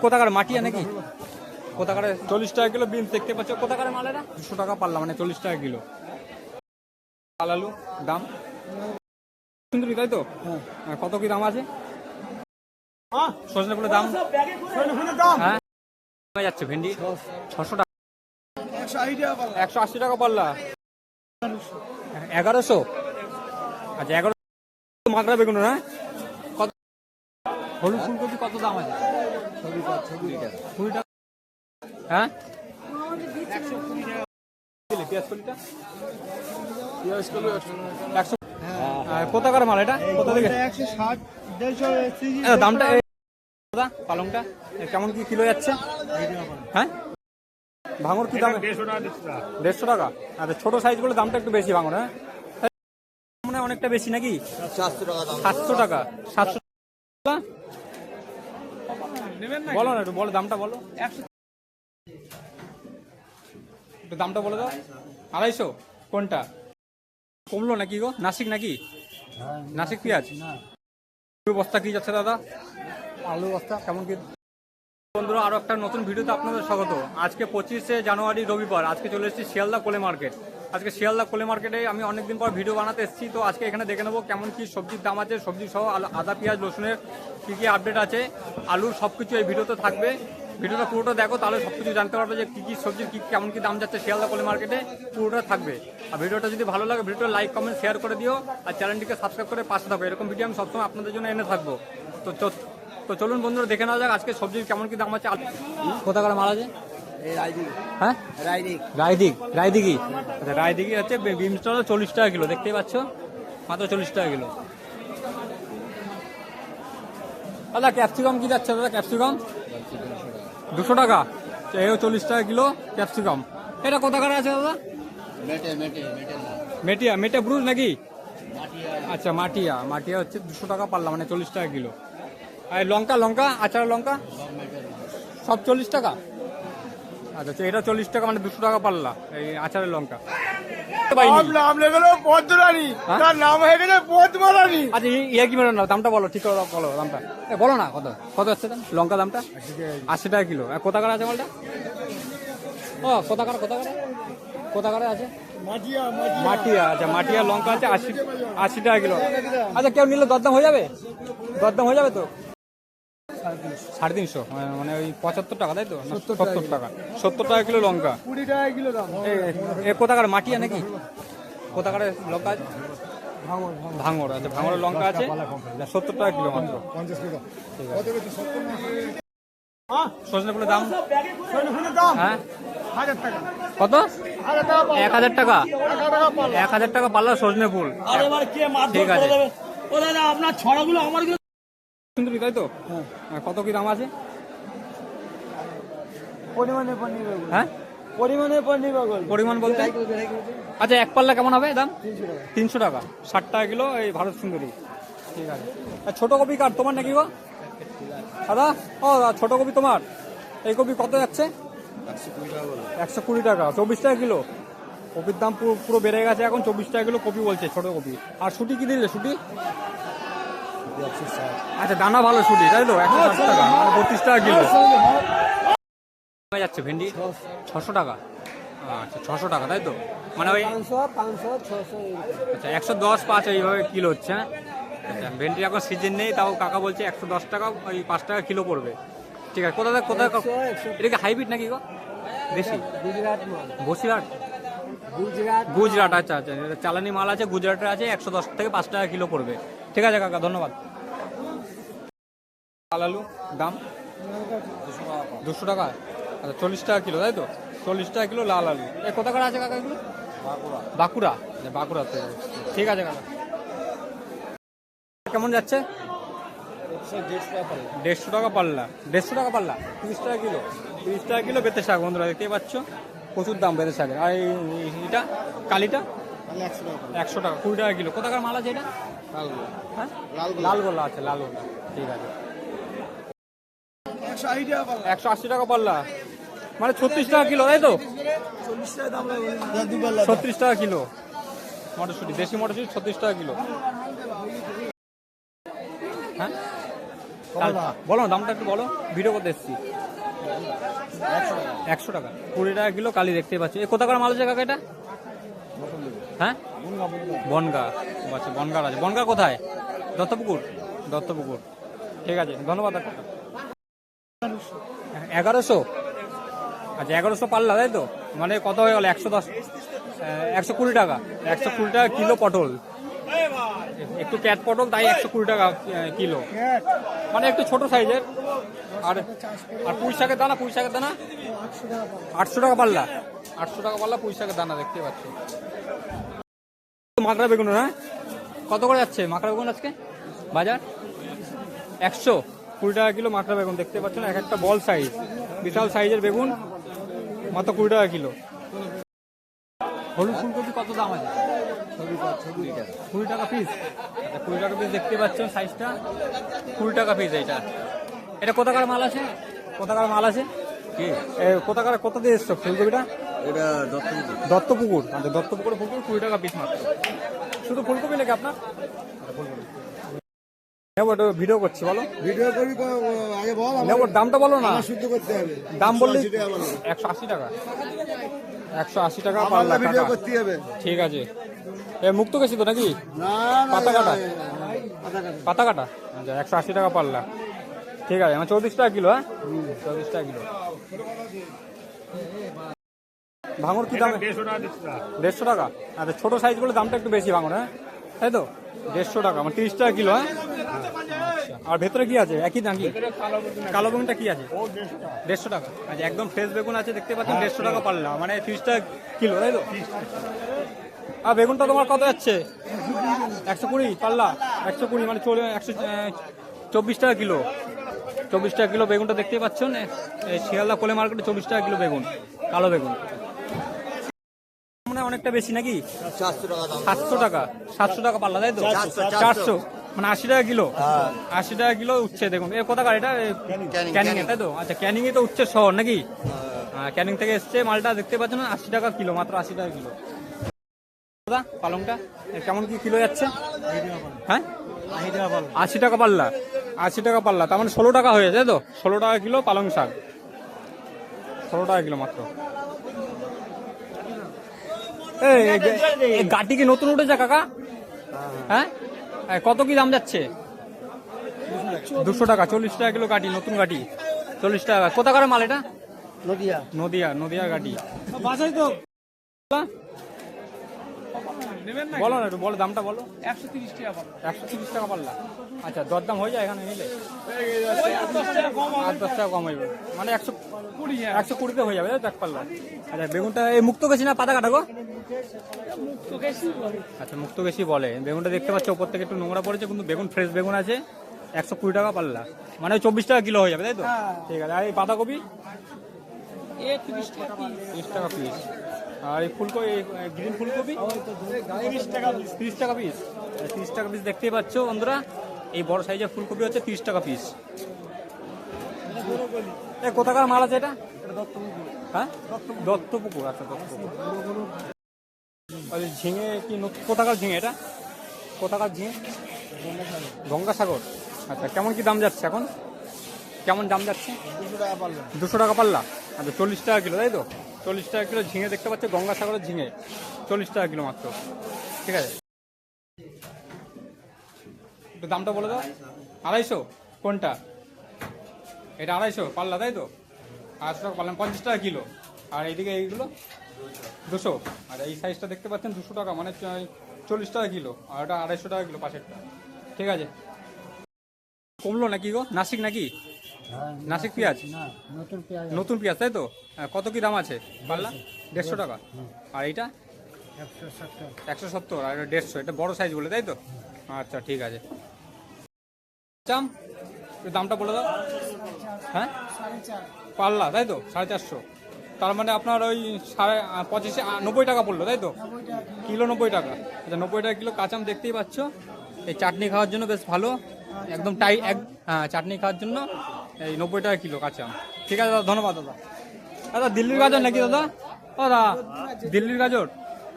কোথাকার মাটিয়া নাকি? কোথাকার 40 টাকা কিলো বিনস দেখতে পাচ্ছ। কোথাকার মাল এটা 200 টাকা পাল্লা, মানে 40 টাকা কিলো। লাল আলু দাম সুন্দরী, তাই তো? কত কি দাম আছে? সজনে ফুলের দাম হ্যাঁ কমে যাচ্ছে। ভেন্ডি 600 টাকা, 180 টাকা পাল্লা। 1100, আচ্ছা 1100। মাত্রা বেগুন না কত? হলুদ ফুলকপি কত দাম আছে? 20 টাকা। হ্যাঁ পেঁয়াজ কলিটা 100। কোথাকার মাল এটা? কোথা থেকে? দামটা পালংটা কেমন কি কিলো যাচ্ছে? হ্যাঁ ভাঙর কি দাম? 150 টাকা। আচ্ছা ছোট সাইজ গুলো দামটা একটু বেশি ভাঙর। হ্যাঁ মানে অনেকটা বেশি নাকি? 700 টাকা। 700 টাকা বলো না, একটু বলো দামটা বলো। একটু দামটা বলে দাও। 250 কোনটা? কমলো নাকি গো? নাসিক নাকি? নাসিক পেঁয়াজ বস্তা কি যাচ্ছে দাদা? আলু বস্তা কেমন কি? বন্ধুরা আরো একটা নতুন ভিডিওতে আপনাদের স্বাগত। আজকে 25শে জানুয়ারি রবিবার। আজকে চলে এসেছি শিয়ালদা কোলে মার্কেট। আজকে শিয়ালদা কোলে মার্কেটে আমি অনেকদিন পর ভিডিও বানাতে এসেছি। তো আজকে এখানে দেখে নেবো কেমন কি সবজির দাম আছে, সবজি সহ আদা পেঁয়াজ রসুনের কি কি আপডেট আছে, আলুর সবকিছু এই ভিডিওতে থাকবে। ভিডিওটা পুরোটা দেখো, তাহলে সবকিছু জানতে পারবে যে কি কি সবজির কি কেমন কি দাম যাচ্ছে শিয়ালদা কোলে মার্কেটে। পুরোটা থাকবে। আর ভিডিওটা যদি ভালো লাগে ভিডিওটা লাইক কমেন্ট শেয়ার করে দিও, আর চ্যানেলটিকে সাবস্ক্রাইব করে পাশে থাকো। এরকম ভিডিও আমি সবসময় আপনাদের জন্য এনে থাকবো। তো চলুন বন্ধুরা দেখে নেওয়া যাক আজকে সবজির কেমন কি দাম আছে। কোথাকার মাল আছে? হ্যাঁ রায়দিঘি। আচ্ছা রায়দিঘি হচ্ছে বিমসটা 40 টাকা কিলো, দেখতেই পাচ্ছ মাত্র 40 টাকা কিলো। দাদা ক্যাপসিকাম কি যাচ্ছে দাদা? ক্যাপসিকাম 200 টাকা। এও 40 টাকা কিলো ক্যাপসিকাম। এটা কোথাকার আছে দাদা? মেটে ব্রুজ নাকি? আচ্ছা মাটিয়া হচ্ছে 200 টাকা পাল্লা, মানে 40 টাকা কিলো। আর লঙ্কা আচার লঙ্কা সব 40 টাকা। আচ্ছা এটা 40 টাকা, মানে 200 টাকা পাল্লা এই আচারের লঙ্কা। আচ্ছা ইয়ে কি না দামটা বলো, ঠিক করে বলো দামটা বলো না। কত আছে লঙ্কা দামটা? 80 টাকা কিলো। কোথাকার আছে মালটা? ও কোথাকার আছে? মাটিয়া। আচ্ছা মাটিয়া লঙ্কা আছে 80 টাকা কিলো। আচ্ছা কেউ নিলে দরদাম হয়ে যাবে? তো 350, মানে ওই 75 টাকা, তাই তো? 70 টাকা কিলো লঙ্কা। 20 টাকা কিলো দাম। কোথাকার মাটিয়া নাকি? কোথাকার লঙ্কা আছে? ভাঙর। আচ্ছা ভাঙরের লঙ্কা আছে 70 টাকা কিলো মাত্র। সজনে ফুলের দাম হ্যাঁ কত? 1000 টাকা। 1000 টাকা পাল্লা সজনে ফুল। ঠিক আছে আপনার ছড়াগুলো আমার সুন্দরী, তাই তো? কত কি দাম আছে? হ্যাঁ পরিমাণ বলতে আচ্ছা এক পাল্লা কেমন হবে দাম? 300 টাকা। 60 টাকা কিলো এই ভারত সুন্দরী। ঠিক আছে। ছোট কপি কার তোমার নাকি গো দাদা? ও ছোট কপি তোমার। এই কপি কত যাচ্ছে? 120 টাকা। 24 টাকা কিলো। কপির দাম পুরো বেড়ে গেছে এখন। 24 টাকা কিলো কপি বলছে ছোট কপি। আর শুটি কি দিলে? শুটি আচ্ছা দানা ভালো শুটি, তাই তো? 160 টাকা, 32 টাকা কিলো। কমে যাচ্ছে। ভেন্ডি 600 টাকা। আচ্ছা 600 টাকা, তাই তো? মানে ওই 500 আচ্ছা 110 5 এইভাবে কিলো হচ্ছে। হ্যাঁ আচ্ছা ভেন্ডি এখন সিজন নেই, তাও কাকা বলছে 110 টাকা, ওই 5 টাকা কিলো পড়বে। ঠিক আছে। কোথায় এটা কি হাইব্রিড নাকি গো? দেশি বসিরহাট গুজরাট। আচ্ছা এটা চালানি মাল আছে, গুজরাটের আছে। 110 থেকে 5 টাকা কিলো পড়বে। ঠিক আছে কাকা, ধন্যবাদ। লাল আলু দাম 200 টাকা। আচ্ছা 40 টাকা কিলো, তাই তো? 40 টাকা কিলো লাল আলু। কোথাকার আছে কাকা এগুলো? বাঁকুড়া। ঠিক আছে কাকা। কেমন যাচ্ছে? 150 টাকা পাল্লা। 30 টাকা কিলো। 30 টাকা কিলো বেতে শাক বন্ধুরা দেখতেই পাচ্ছ, প্রচুর দাম বেতে শাকের। আর এটা কালিটা 100 টাকা। 20 টাকা কিলো। কোথাকার মাল আছে এটা? হ্যাঁ লালগোলা। আচ্ছা লালগোলা। ঠিক আছে। 180 টাকা পাল্লা, মানে 36 টাকা কিলো, তাই তো? 36 টাকা কিলো মটরশুটি, দেশি মটরশুটি 36 টাকা কিলো। হ্যাঁ বলো না দামটা একটু বলো, ভিডিও করতে এসছি। 100 টাকা 20 টাকা কিলো কালি দেখতে পাচ্ছি। এ কোথাকার মাল আছে কাকা এটা? হ্যাঁ বনগা, আচ্ছা বনগার আছে। বনগা কোথায়? দত্তপুকুর, দত্তপুকুর। ঠিক আছে ধন্যবাদ। 1100, আচ্ছা 1100 পাল্লা তাই তো, মানে কত হয়ে গেল? 110, 120 টাকা। 120 টাকা কিলো পটল, একটু ক্যাট পটল তাই 120 টাকা কিলো, মানে একটু ছোট সাইজের। আর আর পুঁই শাকের দানা, পুঁই শাকের দানা 800 টাকা পাল্লা। 800 টাকা পাল্লা পুঁই শাকের দানা দেখতে পাচ্ছ। মাকড়া বেগুন, হ্যাঁ কত করে যাচ্ছে মাকড়া বেগুন আজকে বাজার? 120 টাকা কিলো মাকড়া বেগুন দেখতে পাচ্ছ না, এক একটা বল সাইজ, বিশাল সাইজের বেগুন, মাত্র 20 টাকা কিলো। হলুদ ফুলকপি কত দাম আছে? 20 টাকা পিস। আচ্ছা 20 টাকা পিস দেখতে পাচ্ছেন, সাইজটা 20 টাকা পিস। এটা কোথাকার মাল আছে? কোথাকার মাল আছে কি? কোথাকার, কোথা দিয়ে এসছো ফুলকপিটা? এটা দত্তপুকুর। আচ্ছা দত্তপুকুরের ফুলকপি 20 টাকা পিস মাত্র। শুধু ফুলকপি নাকি আপনার? ভিডিও করছি, বলো ভিডিও করি আগে বল, নেবো, দামটা বলো না। শুদ্ধ করতে হবে। দাম বললে 180 টাকা। 180 টাকা পাল্লা ভিডিও কাকা। করতে হবে। ঠিক আছে। এ মুক্ত গেছি তো নাকি? না পাতা কাটা, পাতা কাটা। পাতা কাটা। আচ্ছা 180 টাকা পাল্লা। ঠিক আছে, আমার 34 টাকা কিলো। হ্যাঁ 34 টাকা কিলো। ভাঙর কি দাম? 150 টাকা। আচ্ছা ছোট সাইজ গুলো দামটা একটু বেশি ভাঙর, হ্যাঁ তাই তো 150 টাকা, মানে 30 টাকা কিলো। হ্যাঁ আর ভেতরে কি আছে? একই নাকি? কালো বেগুনটা কি আছে? 150 টাকা। আচ্ছা একদম ফ্রেশ বেগুন আছে দেখতে পাচ্ছেন, 150 টাকা পাল্লা, মানে 30 টাকা কিলো তাই তো। আর বেগুনটা তোমার কত যাচ্ছে? 120 পাল্লা। 120 মানে 124 টাকা কিলো। 24 টাকা কিলো বেগুনটা দেখতে পাচ্ছেন, শিয়ালদা কোলে মার্কেটে 24 টাকা কিলো বেগুন, কালো বেগুন। মানে অনেকটা বেশি নাকি? 700 টাকা। 700 টাকা পাল্লা তাই তো? 400 মানে 80 টাকা কিলো। 80 টাকা কিলো উচ্ছে দেখুন। এ কোথাকার এটা? ক্যানিং এ তাই তো? আচ্ছা ক্যানিং এ তো উচ্ছের শহর নাকি? ক্যানিং থেকে এসছে মালটা দেখতে পাচ্ছেন, 80 টাকা কিলো, মাত্র 80 টাকা কিলো। দাদা পালংটা কেমন কি কিলো যাচ্ছে? হ্যাঁ 80 টাকা পাল্লা। 80 টাকা পাল্লা, তার মানে 16 টাকা হয়ে যায় তো? 16 টাকা কিলো পালং শাক, 16 টাকা কিলো মাত্র। এই গাটি কি নতুন উঠেছে কাকা? হ্যাঁ কত কি দাম যাচ্ছে? 200 টাকা। 40 টাকা কিলো গাটি, নতুন গাটি 40 টাকা। কোথাকার মাল এটা? নদিয়া। নদিয়া, নদিয়া গাটি। বলো না একটু, বলো দামটা বলো। 130 টাকা পাল্লা। 130 টাকা পাল্লা। আচ্ছা দরদাম হয়ে যায় এখানে নিলে? 8-10 টাকা কম হইবে, মানে 120-তে হয়ে যাবে এক পাল্লা। আচ্ছা বেগুনটা এই মুক্ত গেছি না পাতা কাটা গো? আচ্ছা মুক্ত গেছি বলে। বেগুনটা দেখতে পাচ্ছ ওপর থেকে একটু নোংরা পড়েছে, কিন্তু বেগুন ফ্রেশ বেগুন আছে। 120 টাকা পাল্লা, মানে 24 টাকা কিলো হয়ে যাবে তাই তো? ঠিক আছে। আর এই পাতাকপি 30 টাকা পিস। আর এই ফুলকপি, গ্রিন ফুলকপি 30 টাকা পিস। 30 টাকা পিস। 30 টাকা পিস দেখতেই পাচ্ছ বন্ধুরা, এই বড় সাইজের ফুলকপি হচ্ছে 30 টাকা পিস। এ কোথাকার মাল আছে এটা? হ্যাঁ দত্তপুকুর। আচ্ছা দত্তপুকুর। ঝিঙে কি কোথাকার ঝিঙে এটা? কোথাকার ঝিঙে? গঙ্গাসাগর। আচ্ছা কেমন কি দাম যাচ্ছে এখন? কেমন দাম যাচ্ছে? 200 টাকা পাল্লা। 200 টাকা পাল্লা। আচ্ছা 40 টাকা কিলো তাই তো? 40 টাকা কিলো ঝিঙে দেখতে পাচ্ছ, গঙ্গাসাগরের ঝিঙে 40 টাকা কিলো মাত্র। ঠিক আছে, একটু দামটা বলে দাও। 250 কোনটা? এটা 250 পাল্লা তাই তো? 250 টাকা পাল্লা, 50 টাকা কিলো। আর এইদিকে এইগুলো 200। আর এই সাইজটা দেখতে পাচ্ছেন 200 টাকা, মানে 40 টাকা কিলো। আর ওটা 250 টাকা কিলো পাশেরটা। ঠিক আছে। কমলো নাকি গো? নাসিক নাকি? নাসিক পেঁয়াজ, নতুন পেঁয়াজ তাই তো? কত কি দাম আছে পাল্লা? 150 টাকা। আর এইটা 170। আর 150, এটা বড় সাইজ বলে তাই তো? আচ্ছা ঠিক আছে। চাম দামটা বলে দাও। হ্যাঁ পাল্লা তাই তো? 450। তার মানে আপনার ওই 25 90 টাকা পড়লো তাই তো? কিলো 90 টাকা। আচ্ছা 90 টাকা কিলো কাঁচাম দেখতেই পাচ্ছ। এই চাটনি খাওয়ার জন্য বেশ ভালো, একদম হ্যাঁ চাটনি খাওয়ার জন্য এই 90 টাকা কিলো কাঁচাম। ঠিক আছে দাদা, ধন্যবাদ দাদা। দাদা দিল্লির গাজর নাকি দাদা? ও দাদা দিল্লির গাজর,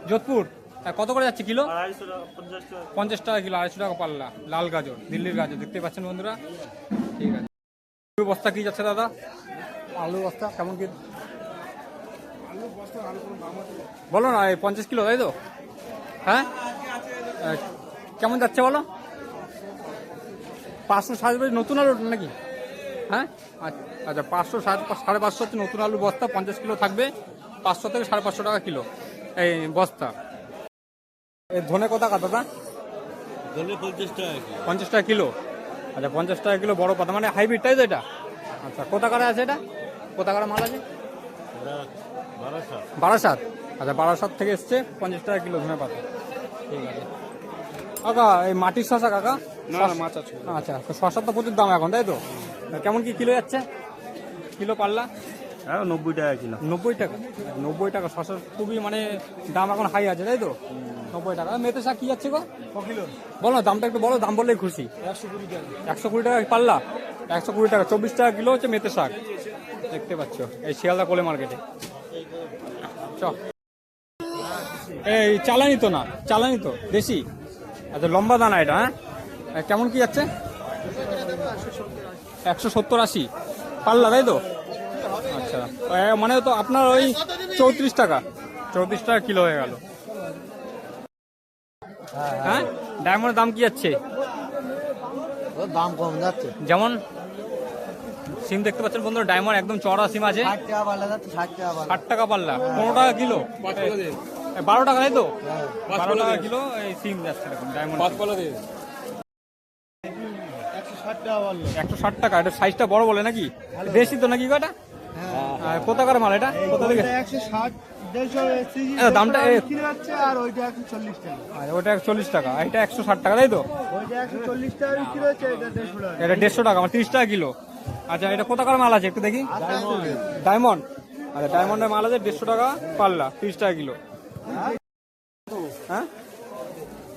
যোধপুর আর কত করে যাচ্ছে কিলো? 250 টাকা, 50 টাকা। 50 টাকা কিলো, 250 টাকা পাল্লা। লাল গাজর, দিল্লির গাজর দেখতে পাচ্ছেন বন্ধুরা। ঠিক আছে, আলু বস্তা কি যাচ্ছে দাদা? আলু বস্তা কেমন কি বলো না? এই 50 কিলো তাই তো? হ্যাঁ, কেমন যাচ্ছে বলো? 560 নতুন আলু নাকি? হ্যাঁ, আচ্ছা 500 550 হচ্ছে নতুন আলু বস্তা। 50 কিলো থাকবে, 500 থেকে 550 টাকা কিলো এই বস্তা। এই ধনে কত দাদা? ধনে 50 টাকা কি? 50 টাকা কিলো। আচ্ছা 50 টাকা কিলো বড় পাতা, মানে হাইব্রিড তাই তো এটা? আচ্ছা কোথাকারে আছে এটা? কোথাকারে মাল আছে? ওরা 1200। বারাসাত। আচ্ছা বারাসাত থেকে এসছে, 50 টাকা কিলো ধনে পাতা। ঠিক আছে কাকা, এই মাটির শশা কাকা? না না, মাছ আছে। আচ্ছা, তো শশার তো প্রচুর দাম এখন তাই তো? কেমন কি কিলো যাচ্ছে? কিলো পাল্লা? হ্যাঁ 90 টাকা কিলো। 90 টাকা। 90 টাকা শশার খুবই মানে দাম এখন হাই আছে তাই তো? 90 টাকা। মেথি শাক কি যাচ্ছে গো? কিলো বলো না, দামটা একটু বলো, দাম বললেই খুশি। 120 টাকা। 120 টাকা পাল্লা। 120 টাকা, 24 টাকা কিলো হচ্ছে মেথি শাক। দেখতে পাচ্ছ এই শিয়ালদা কোলে মার্কেটে। চ এই চালানি তো না, চালানি তো দেশি। আচ্ছা লম্বা দানা এটা। হ্যাঁ, কেমন কি যাচ্ছে? 170-80 পাল্লা তাই তো? আচ্ছা, মানে তো আপনার ওই 34 টাকা। 34 টাকা কিলো হয়ে গেল। হ্যাঁ, ডায়মন্ডের দাম কি যাচ্ছে? ওর দাম কম যাচ্ছে। যেমন সিম দেখতে পাচ্ছেন বন্ধুরা, ডায়মন্ড একদম চড়া সিম আছে। 60 টাকা পাল্লা যাচ্ছে, 60 টাকা পাল্লা। 60 টাকা পাল্লা, 15 টাকা কিলো। 12 টাকা তাই তো? হ্যাঁ। 12 টাকা কিলো এই সিম যাচ্ছে দেখুন ডায়মন্ড। 160 টাকা পাল্লা। 160 টাকা। এটা সাইজটা বড় বলে নাকি? দেশি তো নাকি গো এটা? হ্যাঁ। কোথাকার মাল এটা? কোথা থেকে? ওইটা 160 150 এটা দামটা বিক্রি হচ্ছে, আর ওইটা 140 টাকা। ওটা 140 টাকা, এটা 160 টাকা তাই তো? ওইটা 140 টাকা বিক্রি হচ্ছে, এটা 150 টাকা। এটা 150 টাকা, আমার 30 টাকা কিলো। আচ্ছা এটা কোথাকার মাল আছে একটু দেখি। ডায়মন্ড। আচ্ছা ডায়মন্ডের মাল আছে 150 টাকা পাল্লা, 30 টাকা কিলো। হ্যাঁ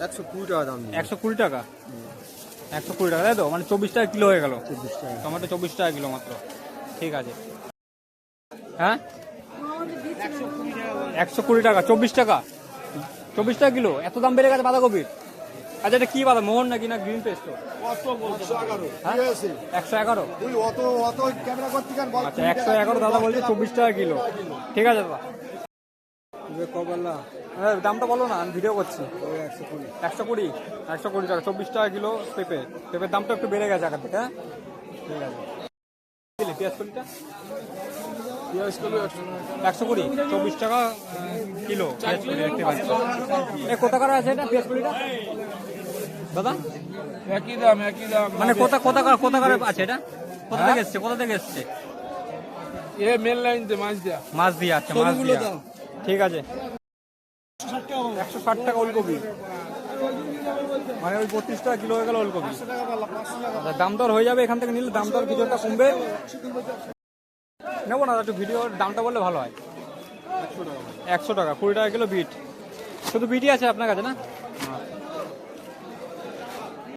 120 টাকা দাম। 120 টাকা। 120 টাকা তাই তো? মানে 24 টাকা কিলো হয়ে গেল। টমেটো 24 টাকা কিলো মাত্র। ঠিক আছে। হ্যাঁ 120 টাকা, 24 টাকা। 24 টাকা কিলো, এত দাম বেড়ে গেছে বাঁধাকপির? আচ্ছা এটা কি বাঁধা, মোহন নাকি না গ্রিন পেস্ট? 111। তুই অত ক্যামেরা করতে কার বল। আচ্ছা 111 দাদা বলছে 24 টাকা কিলো। ঠিক আছে দাদা, কবাল্লা দামটা বলো না, আমি ভিডিও করছি। 120। 120 টাকা, 24 টাকা কিলো পেঁপে। পেঁপের দামটা একটু বেড়ে গেছে আগের থেকে। হ্যাঁ ঠিক আছে। পেঁয়াজ কলিটা? 120, 24 টাকা কিলো পেঁয়াজ কলি দেখতে পাচ্ছি। কোথাকার আছে এটা পেঁয়াজ কলিটা দাদা? একই দাম, একই দাম। মানে কোথাকার আছে এটা? কোথা থেকে এসছে? এ মেন লাইন তে মাছ দিয়া। মাছ দিয়ে। আচ্ছা মাছ দিয়ে। ঠিক আছে। 160 টাকা ওলকপি, মানে ওই 32 টাকা কিলো হয়ে গেল ওলকপি। আচ্ছা, দাম দর হয়ে যাবে এখান থেকে নিলে, দাম দর কিছু একটা কমবে। নেবো না একটু ভিডিওর দামটা বললে ভালো হয়। 100 টাকা। 20 টাকা কিলো বিট। শুধু বিটই আছে আপনার কাছে না?